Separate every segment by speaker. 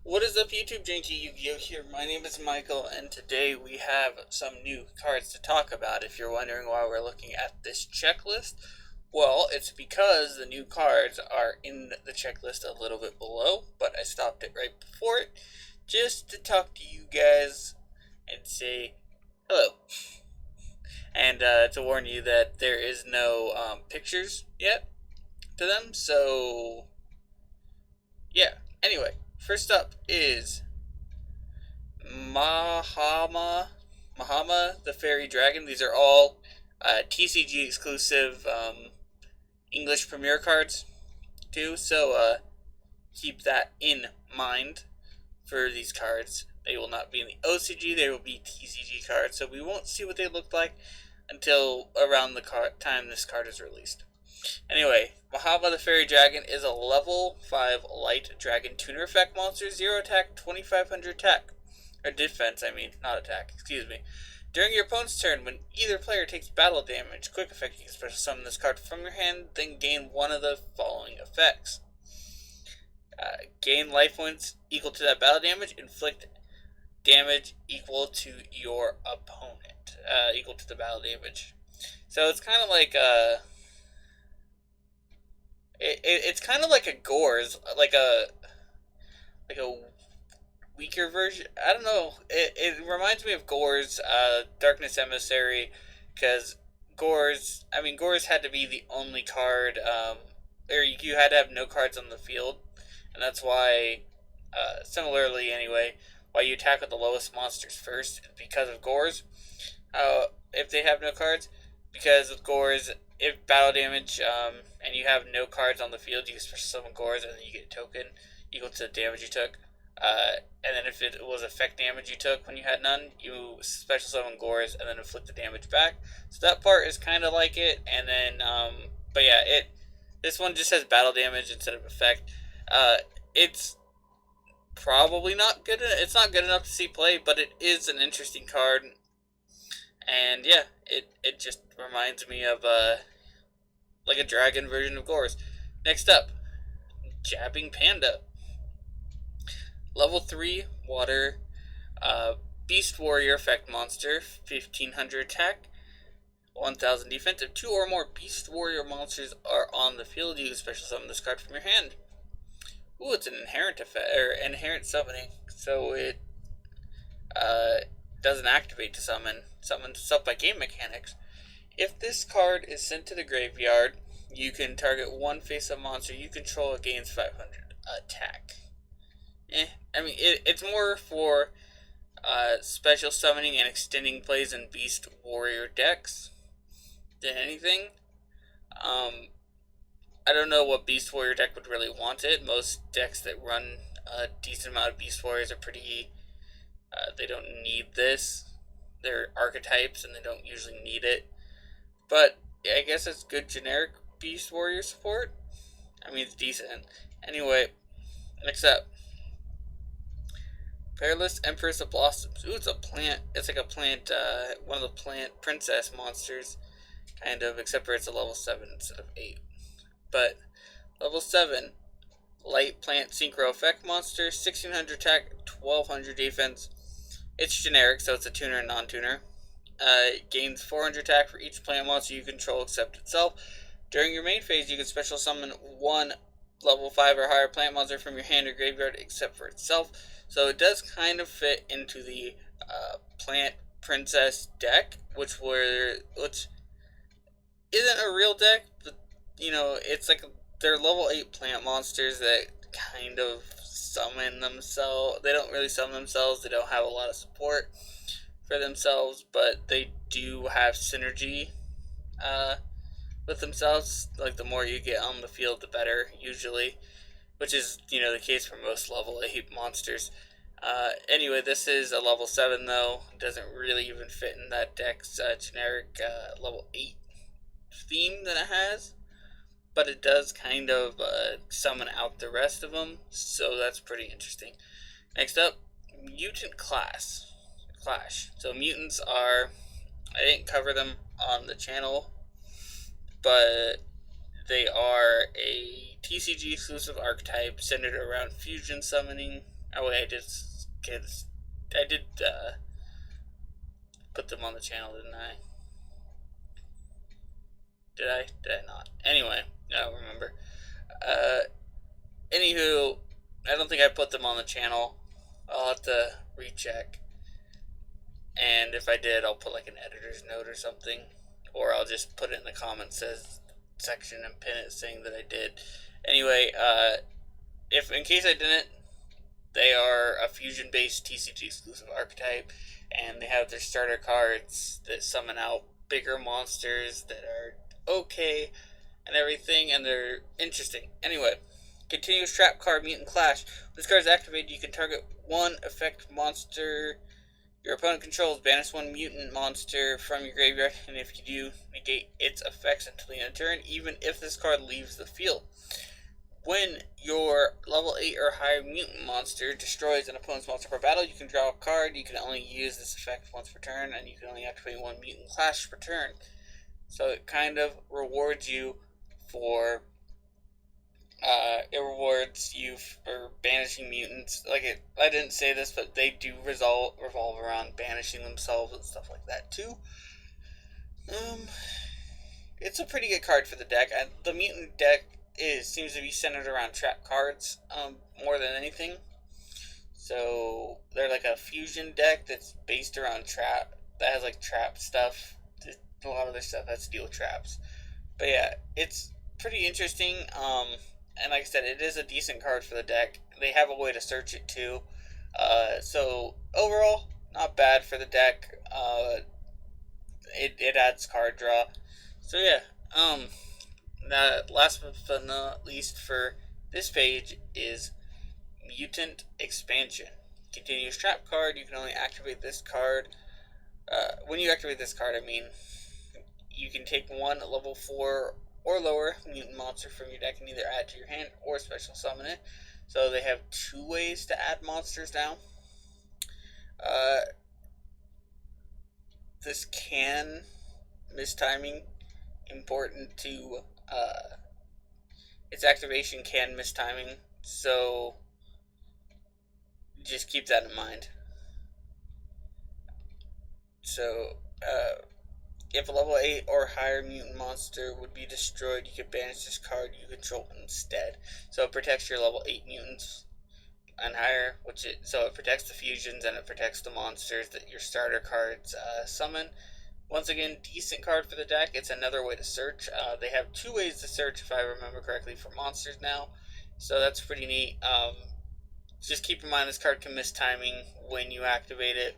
Speaker 1: What is up, YouTube? JankyYGO here. My name is Michael, and today we have some new cards to talk about. If you're wondering why we're looking at this checklist, well, it's because the new cards are in the checklist a little bit below, but I stopped it right before it just to talk to you guys and say hello. And to warn you that there is no pictures yet to them, so yeah. Anyway, first up is Mahama, the Fairy Dragon. These are all TCG exclusive English Premier cards too, so keep that in mind for these cards. They will not be in the OCG, they will be TCG cards, so we won't see what they look like until around the time this card is released. Anyway, Mahama the Fairy Dragon is a level 5 light dragon tuner effect monster, 0 attack, 2500 attack. Or defense, not attack, excuse me. During your opponent's turn, when either player takes battle damage, quick effect, you can special summon this card from your hand, then gain one of the following effects. Gain life points equal to that battle damage, inflict damage equal to your opponent, equal to the battle damage. So it's kind of like it's kind of like a Gores, like a weaker version. I don't know. It reminds me of Gores, Darkness Emissary, because Gores had to be the only card, or you had to have no cards on the field, and that's why, similarly anyway, why you attack with the lowest monsters first, because of Gores. If they have no cards, because with Gores, if battle damage, and you have no cards on the field, you can special summon Gores, and then you get a token equal to the damage you took. And then if it was effect damage you took when you had none, you special summon Gores and then inflict the damage back. So that part is kind of like it. And then, but yeah, this one just has battle damage instead of effect. It's probably not good. It's not good enough to see play, but it is an interesting card. And yeah, it just reminds me of like a dragon version of Gores. Next up, Jabbing Panda. Level 3 water Beast Warrior effect monster, 1500 attack, 1000 defense. If 2 or more Beast Warrior monsters are on the field, you can special summon this card from your hand. Ooh, it's an inherent effect, or inherent summoning, so it doesn't activate to summon. Summons itself by game mechanics. If this card is sent to the graveyard, you can target one face-up monster you control and gains 500 attack. It's more for special summoning and extending plays in Beast Warrior decks than anything. I don't know what Beast Warrior deck would really want it. Most decks that run a decent amount of Beast Warriors are pretty... they don't need this. They're archetypes and they don't usually need it. But I guess it's good generic Beast Warrior support. It's decent. Anyway, next up. Playerless Empress of Blossoms. Ooh, it's a plant. It's like a plant, one of the plant princess monsters, kind of, except for it's a level 7 instead of 8. But, level 7, light plant synchro effect monster, 1600 attack, 1200 defense. It's generic, so it's a tuner and non-tuner. It gains 400 attack for each plant monster you control except itself. During your main phase, you can special summon one level 5 or higher plant monster from your hand or graveyard except for itself. So it does kind of fit into the plant princess deck, which isn't a real deck, but it's like they're level 8 plant monsters that kind of summon themselves. They don't really summon themselves. They don't have a lot of support for themselves, but they do have synergy with themselves. Like, the more you get on the field, the better, usually, which is, the case for most level 8 monsters. Anyway, this is a level 7, though. It doesn't really even fit in that deck's generic level 8 theme that it has. But it does kind of summon out the rest of them, so that's pretty interesting. Next up, Mutant Clash. So mutants are... I didn't cover them on the channel, but they are a TCG exclusive archetype centered around fusion summoning Oh wait, I did put them on the channel, didn't I? Did I? Did I not? Anyway, I don't remember. Anywho, I don't think I put them on the channel. I'll have to recheck. And if I did, I'll put like an editor's note or something. Or I'll just put it in the comments section and pin it saying that I did. Anyway, if in case I didn't, they are a fusion-based TCG exclusive archetype, and they have their starter cards that summon out bigger monsters that are okay and everything, and they're interesting. Anyway, continuous trap card, Mutant Clash. When this card is activated, you can target one effect monster your opponent controls, banish one mutant monster from your graveyard, and if you do, negate its effects until the end of turn, even if this card leaves the field. When your level 8 or higher mutant monster destroys an opponent's monster per battle, you can draw a card. You can only use this effect once per turn, and you can only activate one Mutant Clash per turn. So it kind of rewards you for for banishing mutants. I didn't say this, but they do revolve around banishing themselves and stuff like that too. It's a pretty good card for the deck. The mutant deck seems to be centered around trap cards more than anything. So they're like a fusion deck that's based around trap. That has like trap stuff. A lot of their stuff has to deal with traps. But yeah, it's pretty interesting. And like I said, it is a decent card for the deck. They have a way to search it too. So overall, not bad for the deck. It adds card draw. So yeah. Last but not least for this page is Mutant Expansion. Continuous trap card. You can only activate this card. When you activate this card, I mean, you can take one level 4 or lower mutant monster from your deck and either add to your hand or special summon it. So they have 2 ways to add monsters now. This can miss timing. Important to its activation can miss timing, so just keep that in mind. So if a level 8 or higher mutant monster would be destroyed, you could banish this card you control instead. So it protects your level 8 mutants and higher, so it protects the fusions and it protects the monsters that your starter cards summon. Once again, decent card for the deck. It's another way to search. They have 2 ways to search, if I remember correctly, for monsters now. So that's pretty neat. Just keep in mind this card can miss timing when you activate it.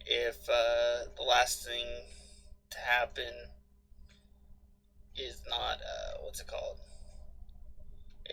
Speaker 1: If the last thing to happen is not, what's it called?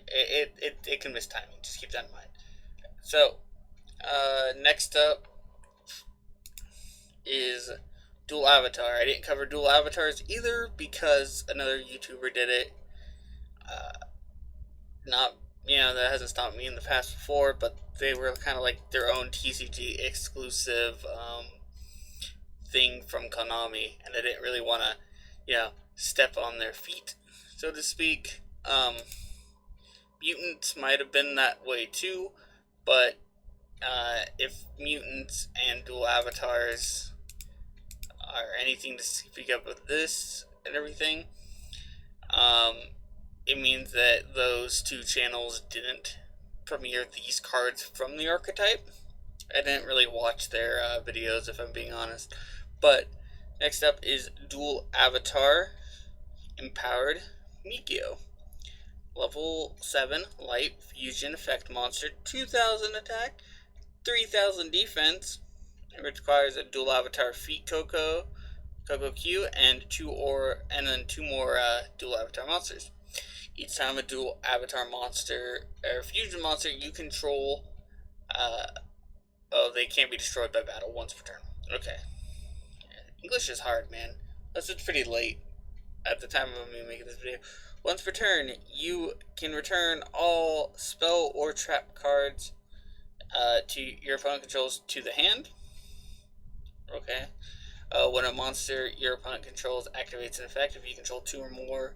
Speaker 1: It can miss timing. Just keep that in mind. So, next up is Dual Avatar. I didn't cover Dual Avatars either because another YouTuber did it. That hasn't stopped me in the past before, but they were kind of like their own TCG exclusive thing from Konami, and I didn't really want to, step on their feet, so to speak. Mutants might have been that way too, but if Mutants and Dual Avatars are anything to speak up with this and everything, it means that those 2 channels didn't premiere these cards from the archetype. I didn't really watch their videos, if I'm being honest. But next up is Dual Avatar Empowered Mikio. Level 7 Light Fusion Effect Monster, 2000 attack, 3000 defense. It requires a Dual Avatar Feet Coco Q, and 2 more Dual Avatar monsters. Each time a Dual Avatar monster or fusion monster you control, they can't be destroyed by battle once per turn. Okay. English is hard, man. Plus it's pretty late at the time of me making this video. Once per turn, you can return all spell or trap cards to your opponent controls to the hand. Okay. When a monster your opponent controls activates an effect, if you control 2 or more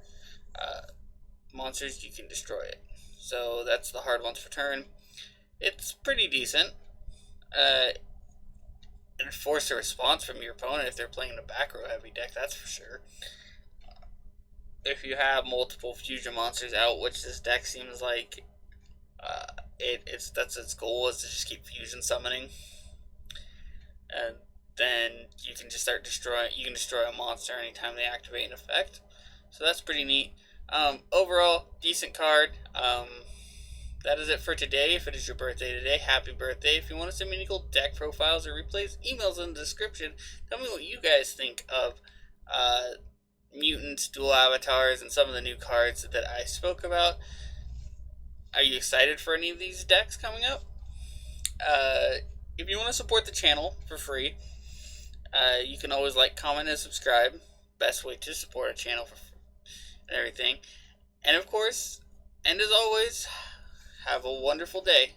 Speaker 1: monsters, you can destroy it. So that's the hard once per turn. it's pretty decent. Uh, and force a response from your opponent if they're playing a back row heavy deck, that's for sure. If you have multiple fusion monsters out, which this deck seems like that's its goal, is to just keep fusion summoning, and then you can just start destroying. You can destroy a monster anytime they activate an effect, so that's pretty neat. Overall, decent card. That is it for today. If it is your birthday today, happy birthday. If you want to send me any cool deck profiles or replays, emails in the description. Tell me what you guys think of Mutants, dual avatars, and some of the new cards that I spoke about. Are you excited for any of these decks coming up? If you want to support the channel for free, you can always like, comment, and subscribe. Best way to support a channel and everything. And of course, and as always, have a wonderful day.